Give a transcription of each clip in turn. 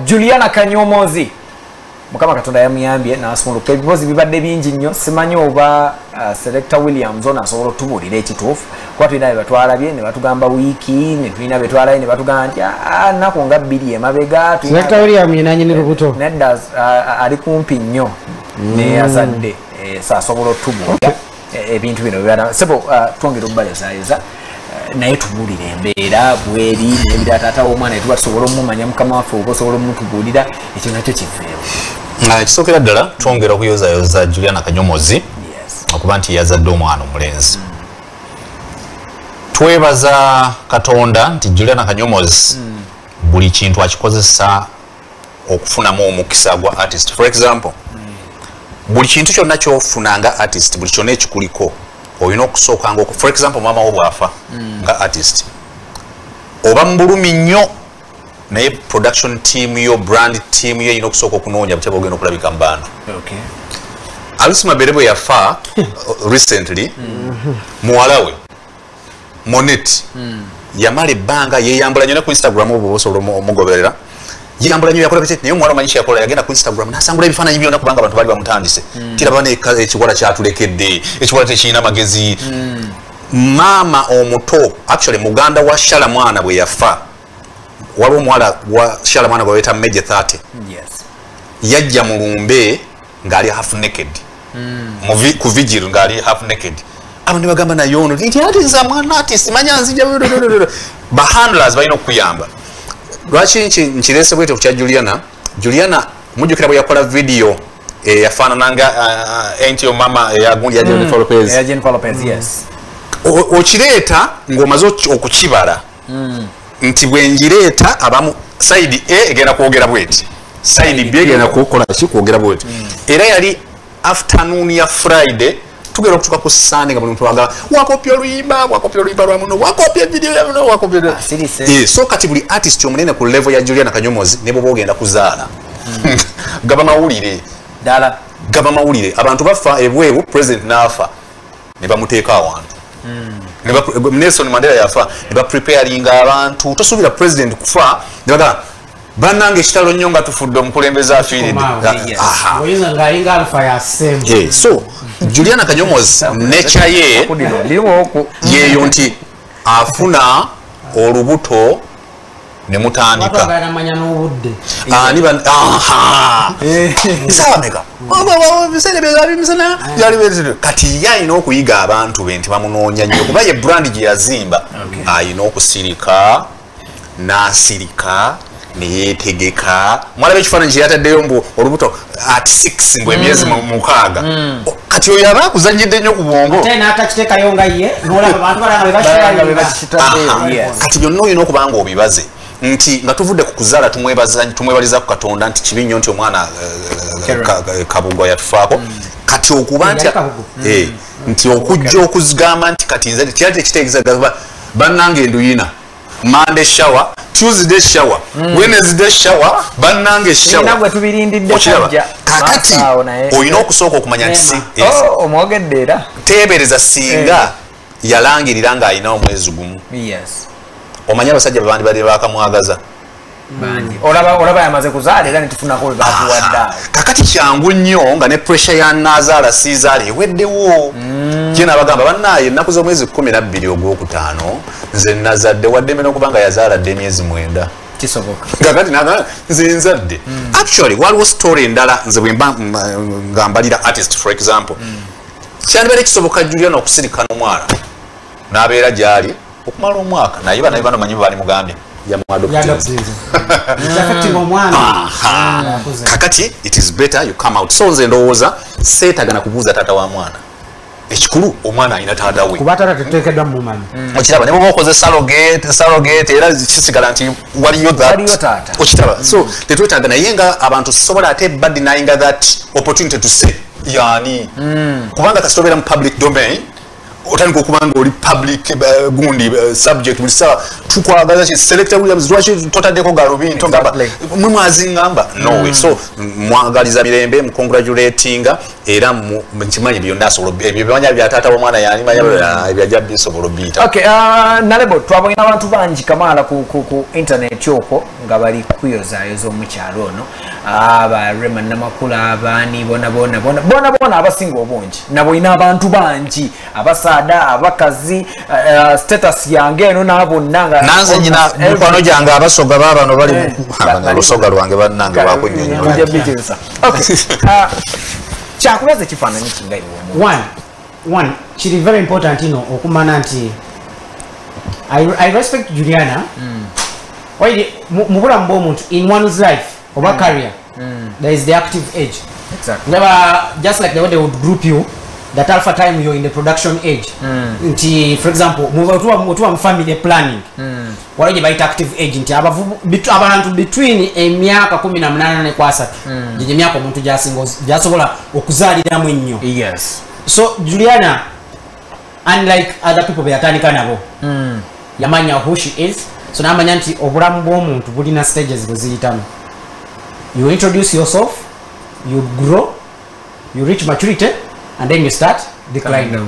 Juliana Kanyomozi mukama katonda yamuyambye n'asumuluka ebibozi bibadde bingi nnyo simanyi oba Selector Williams ona asobola otubuulira ekituufu kuba tulina batwalabye ne batugamba wiiki ne tulina betwalayo ne batugamba nti nnaku nga bbiri emabega Selector Williams yenanyini lubuto nedda ali kumpi nnyo naye azadde saasobola otubuulira ebintu bino bibala sebo twongera okubalezayeza naye tubuulira embeera bweri n'ebirala taata w'omwana etuba tusobola omumanya mukama waffe oba osobola omutubuulira ekyo nakyo kiveewo kisookera ddala twongera okuyozayoza Juliana Kanyomozi okuba nti yazadde omwana omulenzi twebaza Katonda nti Juliana Kanyomozi buli kintu akikozesa okufunamu omukisa gwa artist. For example buli kintu kyonna kyofuna nga artist buli kyonna ekikuliko oyina okusooka nga for example mama wo bwafa nga artist oba mbulumi nnyo naye production team yo brand team yo yina okusooka okunoonya butyaba ogenda okulabika mu bantu. Alusi Mabere bwe yafa recently muwala we Monet yamala ebbanga yeyambula nnyo ne ku Instagram obo osobola omugoberera yeyambula nnyo yakola bite naye omuwala omanyi kye yakola yagenda ku Instagram n'asangula ebifaananyi byonna kubanga abantu baali bamutandise kiraba ekiwala kyatulekedde ekiwala tekirina magezi. Maama omuto actually muganda wa Shala Mwana bwe yafa waliwo omuwala wa Shala Mwana bwe Major 30 yajja mu lumbe ng'ali half naked ku vigil ng'ali half naked abantu bagamba naye ono nti ati nza mwana artist manya nzija ba handlers balina okuyamba. Lwaki nkirese bwete ku kya Juliana mujjukira bwe yakola video yafaanananga enti mama eyagundi ya Jennifer Lopez yes okireeta ng'omaze okukibala nti bwe ngireeta abamu side A egenda kwogera bweti side B egenda kukola kwogera bweti era yali afternoon ya Friday tugera okutuka ku Sunday nga buli muntu agala wakopya oluyimba lwa muno wakopya video ya muno wakopya so kati buli artist omunene ku level ya Juliana Kanyomozi ne bo bogenda kuzaala gaba mawulire abantu bafa ebwebu president n'afa ne bamuteeka awantu Nelson Mandela yafa ne ba preparinga abantu tosuubira president kufa ne bagala banange kitalo nnyo nga tufudde omukulembeze afiiridde so Juliana Kanyomozi nature ye yeyo nti afuna olubuto ne mutandika kati yalina okuyiga abantu be nti bamunoonya nnyo kuba ye brand gye yazimba ayina okusirika n'asirika neyetegeka mwalabe ekifaananyi kye yataddeyo mbu olubuto at 6 mbwe emyezi mukaaga kati oyo aba akuzannyidde nnyo ku bwongo kati byonna olina okuba nga obibaze nti nga tuvudde ku kuzaala tumwebaliza ku Katonda nti kibi nnyo nti omwana Kabugwa yatufaako kati okuba nti okujja okuzigamba nti kati nze kyali tekitegeeza bannange enduyina Monday shower, Tuesday shower, Wednesday shower, bannange shower. Kakati oyina okusooka okumanya nti omwogedde era teebereza singa yalangirira nga alina omwezi gumu. Omanya abasajja bandi bali bakamwagaza olaba yamaze kuzaala era netufunako batuwadde kakati kyangu nnyo nga ne pressure ya nazaala siizaala eweddewo kye nabagamba bannaye ennaku z'omwezi 12 ogwokutaano nze nazadde wadde mena okubanga yazaaladde emyezi 9 kisoboka kakati nze nzadde actually waliwo story endala nze bwe nga mbalira artist for example kyandibadde kisoboka Juliana okusirika n'omwana n'abeera gyali okumala omwaka naye bana bano manyi bali mugambye kakati it is better you come out so nze ndowooza seetagana kubuuza taata wa mwana ekikulu omwana alina taata we okiraba ne bwoba okoze surrogate era kisigala nti waliyo taata okiraba so tetwetaaga naye nga abantu sobola ate baddenyinga that opportunity to say yani kubanga kasita obeera mu public domain otandika okubanga oli public gundi subject buli sawa tukwagaza ki Selector Williams lwaki totaddeko galubinto ngamba mwe mwazingamba no way so mwagaliza mirembe mcongratulatinga era mkimanyi byonna asobola ebyo bimanya bya taata w'omwana yani manya byajja bisobola biyita. Okay, Nalebo twabonye abantu bangi Kamala ku internet yoko nga bali kuyozayoza omukyalo ono aba Rema Namakula abani bona abasinga obungi nabo ina abantu bangi abasada abakazi status yange eno nabo nanga nanze nyina mukwano jange abasoga babano bali lusoga lwange bannange bakunyonyola. Okay, kyakubaza ekifaananyi kingayi one kiri very important okumana nti I respect Juliana. Why mubulamu bw'omuntu in one's life oba career there is the active age. Exactly. Never just like the way they would group you that alpha time you're in the production age. Nti for example mutuwa family planning. Walaje baita active age nti abantu between emyaka 18 ne kwa 3 je myaka omuntu jasobola okuzaliramu ennyo. Yes. So Juliana, unlike other people beyatandika nabo yamanya who she is, so namanya nti obulamu bw'omuntu bulina stages bweziyitamu. You introduce yourself, you grow, you reach maturity, and then you start declining.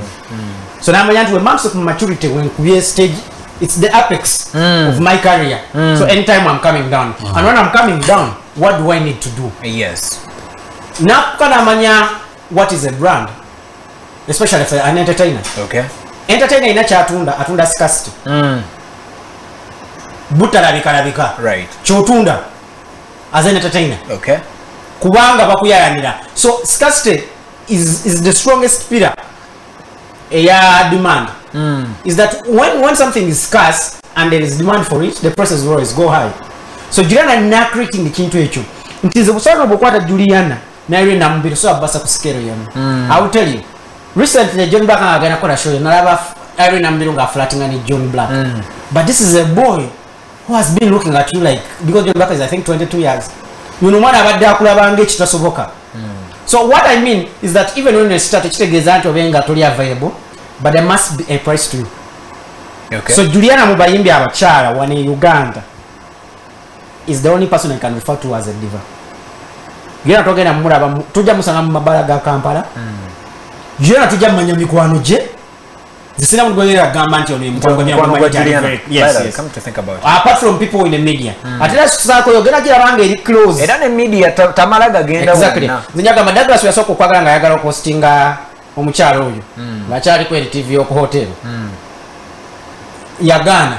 So namanya nti when months of maturity, when we stage, it's the apex of my career. So anytime I'm coming down, and when I'm coming down, what do I need to do? Yes. Namanya what is a brand, especially for an entertainer. Okay. Entertainer inacha atunda scarcity. Butalabika. Right. Chotunda as an entertainer. Okay. Kubanga bakuyayanira. So scarcity is the strongest pillar. Demand. Is that when something is scarce and there is demand for it, the prices will always go high. So Juliana na creating the kintu echo. Ntize busana obukwata Juliana na ile na mbiri so abasa kusikero yano. I will tell you. Recently John Black agana kola show nalaba Irene Nambilunga flirting and John Black. But this is a boy who has been looking at you like, because John Black is I think 22 years. You know what about Dakulabanga Chitasoboka. So what I mean is that even when you start to venga totally available, but there must be a price to you. Okay. So Juliana Mubayimbi Abachala one in Uganda is the only person I can refer to as a diva. Juliana togena muraba tuja musanga mabara ga Kampala. Juliana tuja manya mikwano je zisina mugonyera gamba nti ono mutanganya Juliana. Yes. Come to think about it. Apart from people in the media. Atela sako yogera kira bange eri close. Era ne media tamalaga genda exactly. Zinyaga Douglas yasoko kwagala nga yagala postinga omukyalo oyo. Bakyali ku TV yo ku hotel. Yagana.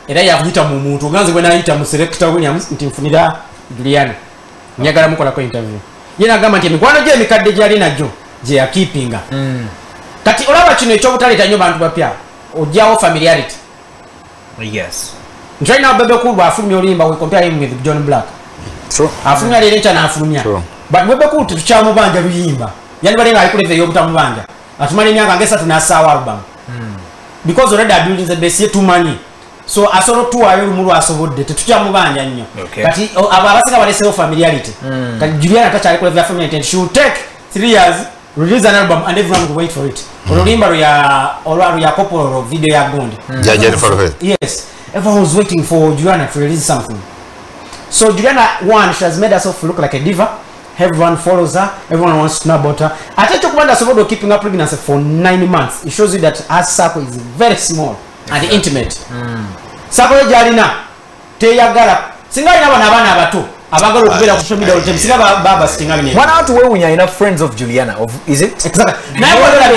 Era yavuyita mu muntu ganze bwe nayita mu Selector Williams nti mfunira Juliana. Nyagala mukola ko interview. Yena gamba nti mikwano je mikadde gyali najo je ya keepinga. Kati olaba kino ekyobutaleta nnyo bantu bapya ojjawo familiarity. Yes. Right now Bebe Cool afulumya olimba we compare him with John Black. True. Afulumya leeta n'afulumya. But Bebe Cool tukyamubanja luyimba. Yani balenga alikuleve yobutamubanja. Atumali emyaka ngesatu n'assaawo album. Because already are building the base too money. So asoro tuwayo lumulu asobodde tetukyamubanja nnyo. Kati abasinga balesewo familiarity. Kati Juliana takyali kuleve ya familiarity and she will take 3 years release an album and everyone will wait for it. Olulimba ya couple video ya Gondi. Yes. Everyone was waiting for Juliana to release something. So Juliana, one, she has made herself look like a diva. Everyone follows her. Everyone wants to know about her. I tell you, about keeping up pregnancy for 9 months. It shows you that her circle is very small and intimate. Circle Jalina, Teyagara, Singa Nabana Abato. Abagalo kubera ku social media all time singa baba stinga bine. One out we unya ina friends of Juliana of is it? Exactly. Now what are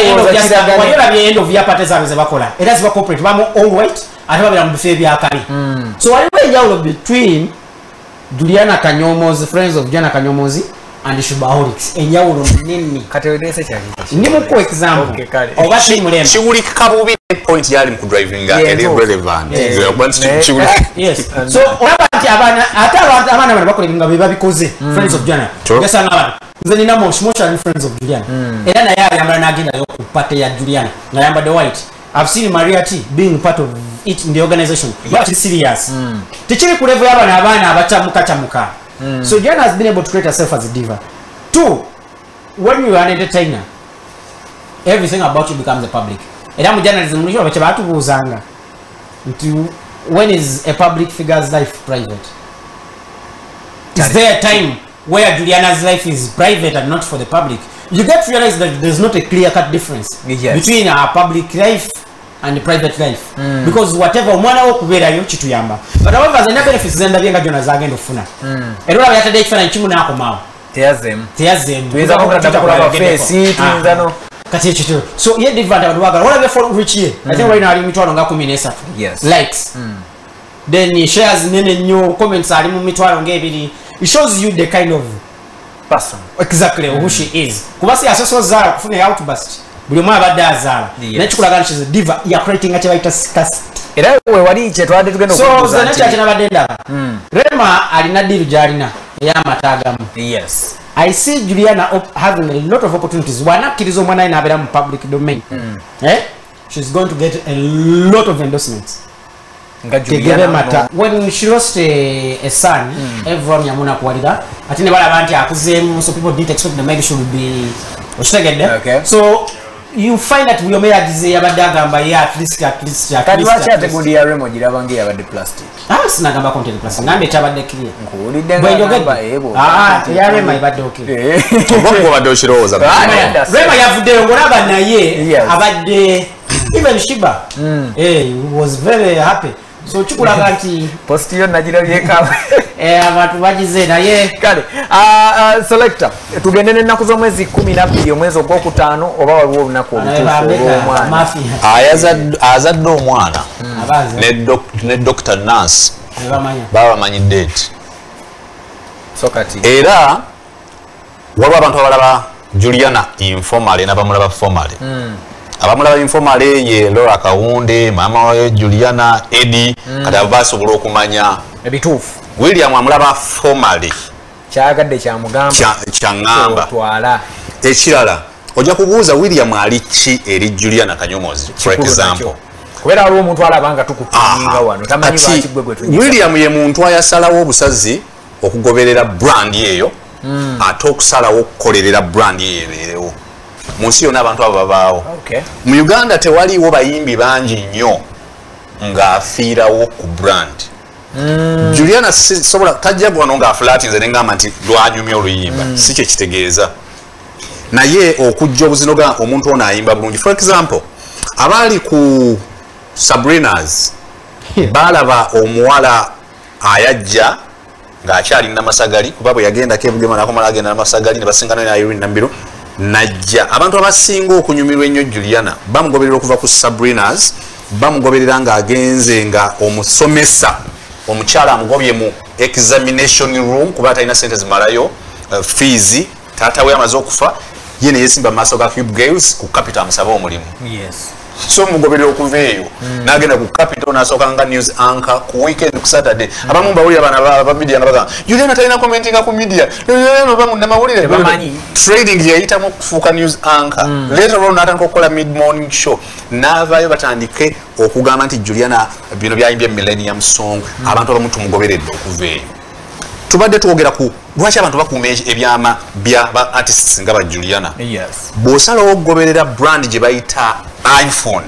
the end of year parties are bakola. It has corporate bamo all white ate babira mu bife bya kali. So waliwo enjawulo between Juliana Kanyomozi, friends of Juliana Kanyomozi and Shubaholics. Enjawulo nini? Kati wedese cyali. Ndi mu ko example. Oba Mulemba. Shiguli kabubi point yali mu driving irrelevant. Yes. So olabati abana bana bakola nga be babikoze friends of Juliana. Gasanga abantu. Nze nina motion friends of Juliana. Era naye ayambala n'agenda yo ku party ya Juliana. Ngayamba the white. I've seen Maria T being part of it in the organization. But it's serious. Tichiri ku level y'abana abachamuka. So Juliana has been able to create herself as a diva. 2, when you are an entertainer, everything about you becomes a public. era mu journalism mulishwa bache batubuuzanga nti when is a public figure's life private? Is there a time where Juliana's life is private and not for the public? You get to realize that there's not a clear-cut difference between our public life and private life. Because whatever omwana wo kubeerayo kituyamba. But however, the benefits zenda byenga Jona zagenda ofuna. Era olaba yatadde ekifaananyi kimu n'akomaawo. Teyazzeemu. Tuyinza kulaba face, tuyinza no. Kati ekyo. So ye different abantu bagala. Olabye for which year? I think right now ali mitwalo nga 13. Yes. Likes. Then shares nene nnyo, comments ali mu mitwalo ng'ebiri. It shows you the kind of person exactly who she is. Kubasi asoso Zara kufuna outburst. Buli mwa abadde azaala. Nekikulaga nti she's a diva. You are creating a chewaita scarcity. Era we wali kye twadde tugenda okubuuza. So zana kyakina badde ndaba. Rema alina deal gyalina ey'amataagamu. Yes. I see Juliana having a lot of opportunities. Wanakkiriza omwana we n'abeera mu public domain. She's going to get a lot of endorsements. When she lost a son, everyone yamuna kuwalira. Ati ne balaba nti akuzeemu, so people didn't expect that maybe she would be okay. So you find that we omera dize yabadde agamba at least kati lwaki ate gundi ya Remo giraba ng'eyabadde plastic? Sinagamba content plastic. Nambe etabadde clear. Nkuwulidde ng'agamba ebo. Ya Rema ibadde okay. Obongo badde okirowooza. Rema yavuddeyo ng'olaba naye abadde even Shiba was very happy. So chikulaga nti post yo nagirabyeka abantu bagize naye kale selector tugende n'ennaku z'omwezi 12 omwezi ogwokutaano oba waliwo olunaku olw'omwana azadde omwana ne Dr. Nurse babamanyi date so kati era waliwo abantu abalaba Juliana informal n'abamulaba formal abamulaba informal ye Laura Kawunde mama wa Juliana Eddie kati abasobola okumanya ebituufu. William amulaba formally kyagadde kyamugamba kyangamba ekirala ojja kubuuza William ali ki eri Juliana Kanyomozi for example kubera waliwo omuntu alaba nga tukutuminga wano tamanyi lwaki gwe gwetunyisa. William ye muntu ayasalawo obusazi okugoberera brand eyo ate okusalawo okukolerera brand eyo ebeerewo mu nsi yonna abantu abo babaawo. Mu Uganda tewaliwo bayimbi bangi nnyo ng'afiirawo ku brand. Juliana sobola tajja wano ng'afulatinze ne ngamba nti lwanyumya oluyimba si kye kitegeeza naye okujja obuzinoga omuntu ono ayimba bulungi. For example abaali ku Sabrina's balaba omuwala ayajja ng'akyali Namasagali kuba bwe yagendako ebugema nakomala agenda Namasagali ne basingana ne Irene Nambiro najja abantu abasinga okunyumirwa ennyo Juliana bamugoberera okuva ku Sabrina's bamugoberera ng'agenze nga omusomesa omukyala amugobye mu examination room kuba talina sente zimalayo fees taata we amaze okufa ye ne yesimba maaso ga Cube Girls ku Capital amusaba omulimu. So mugoberera okuva eyo n'agenda ku Capital n'asooka nga news anchor ku weekend ku Saturday abamu mbawulira abaana ba media nga bagamba Juliana talina commentinga ku media namawulire trading yayitamu okufuuka news anchor later on n'atandika okukola mid morning show n'avaayo batandike okugamba nti Juliana bino byayimbye Millennium Song abantu abamu tumugoberedde okuva eyo. Tubadde twogera ku lwaki abantu bakuuma ebyama bya ba artists nga ba Juliana. Bw'osalawo okugoberera brand gye bayita iPhone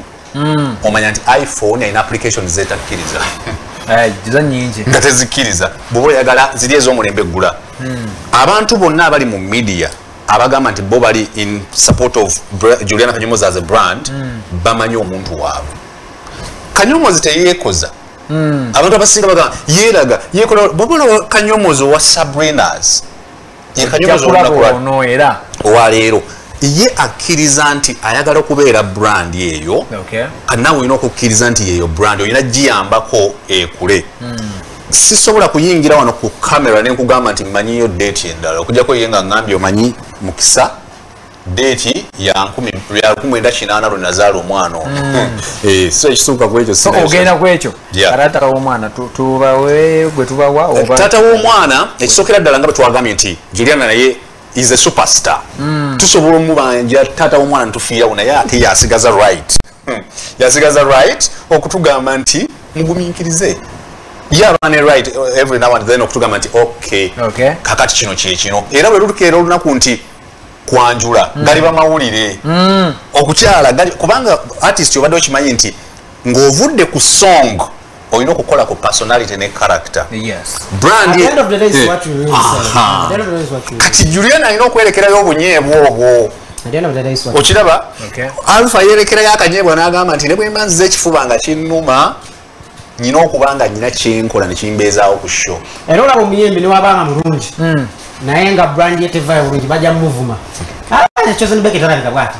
omanya nti iPhone alina application zetakkiriza nga tezikkiriza bw'oba oyagala ziri ez'omulembe eggula. Abantu bonna abali mu media abagamba nti bo bali in support of Juliana Kanyomozi as a brand bamanyi omuntu waabwe. Kanyomozi teyeekoza abantu abasinga bagamba yeeraga yeekola bobola Kanyomozi wa Sabrina's ye Kanyomozi owa leero ye akkiriza nti ayagala okubeera brand eyo kanawe olina okukkiriza nti yeyo brand olina giyambako ekule. Sisobola kuyingira wano ku kamera ne nkugamba nti mmanyiyo date endala okujjako ye nga ngambye omanyi mukisa date ya 1980 lwe nazaala omwana ono. So ekisuuka ku ekyo ogenda ku ekyo taata w'omwana tubawe gwe tubawa taata w'omwana ekisookera ddala nga bwe twagambye nti Juliana naye is a superstar. Tusobola omubanja taata w'omwana ntufiirawo naye ate yasigaza right okutugamba nti mugumiikirize yaba ne right every now and then okutugamba nti okay kakati kino kyekino era bwe lutukeera olunaku nti kwanjula gali bamawulire okukyala gali kubanga artist obadde okimanyi nti ng'ovudde ku song olina okukola ku personality ne character. Yes. Brand At the end of the day is what you really say. At the end of the day is what you kati Juliana alina okwerekerayo obunyeebwa obwo. At the end of the day is what okiraba Okay. Alpha yerekerayo akanyeebwa n'agamba nti ne bwe mba nzize ekifuba nga kinnuma nyina okubanga nyina kyenkola ne kimbeezaawo ku show. era olaba omuyembe newabanga mulungi naye nga brand ye tevaayo bulungi bajja mumuvuma ekyozenibeketalanika bwati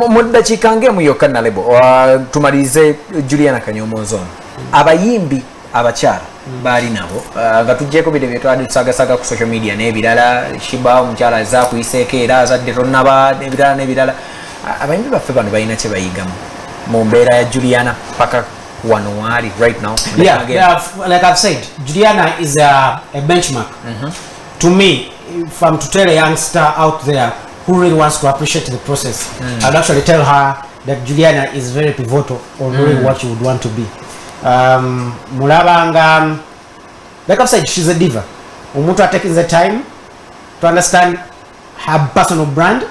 mu ddakiika ng'emu yokka nalebo tumalirize Juliana Kanyomozi ono abayimbi abakyala baali nabo nga tuggyeko bide bye twali tusagasaga ku social media n'ebirala Shiba omukyala azza kuyiseeko era azadde tonnaba n'ebirala n'ebirala abayimbi baffe bano balina kye bayigamu mu mbeera ya Juliana paka wano waali right now. Like I've said, Juliana is a benchmark. To me, if I'm to tell a youngster out there who really wants to appreciate the process, I'd actually tell her that Juliana is very pivotal on really what you would want to be. Mulabanga, like I've said, she's a diva. Umutu are taking the time to understand her personal brand,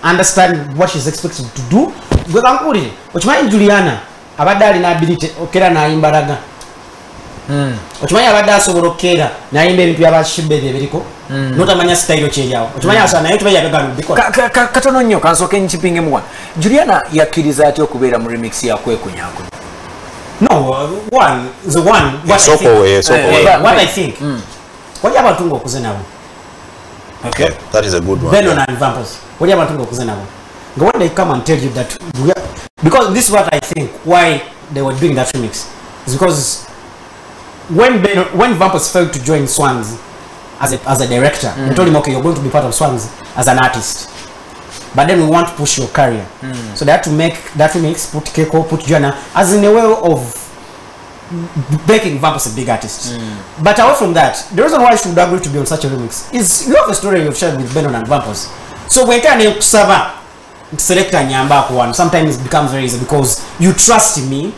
understand what she's expected to do. Which my Juliana, abadde alina ability okera n'ayimba raga. Okimanyi abadde asobola okera n'ayimba ebintu by'abashibe ebiriko notamanya style kyeryawo. Okimanyi asa naye tubaye agagala bikola. Katono nnyo kansooke nkipingemu wano. Juliana yakkiriza atya okubeera mu remix ya Kwekunyaako? No, what I think. Wali abantu ng'okuze nabo. Okay, that is a good one. Benon and Vampers. Wali abantu ng'okuze nabo. When they come and tell you that, because this is what I think why they were doing that remix is because when Vampers failed to join Swans as a director, they told him, okay, you're going to be part of Swans as an artist, but then we want to push your career. So they had to make that remix, put Keiko, put Joanna as in a way of making Vampers a big artist. But away from that, the reason why I should agree to be on such a remix is you have a story you've shared with Benon and Vampers. So when you select a nyamba one, sometimes it becomes very easy because you trust me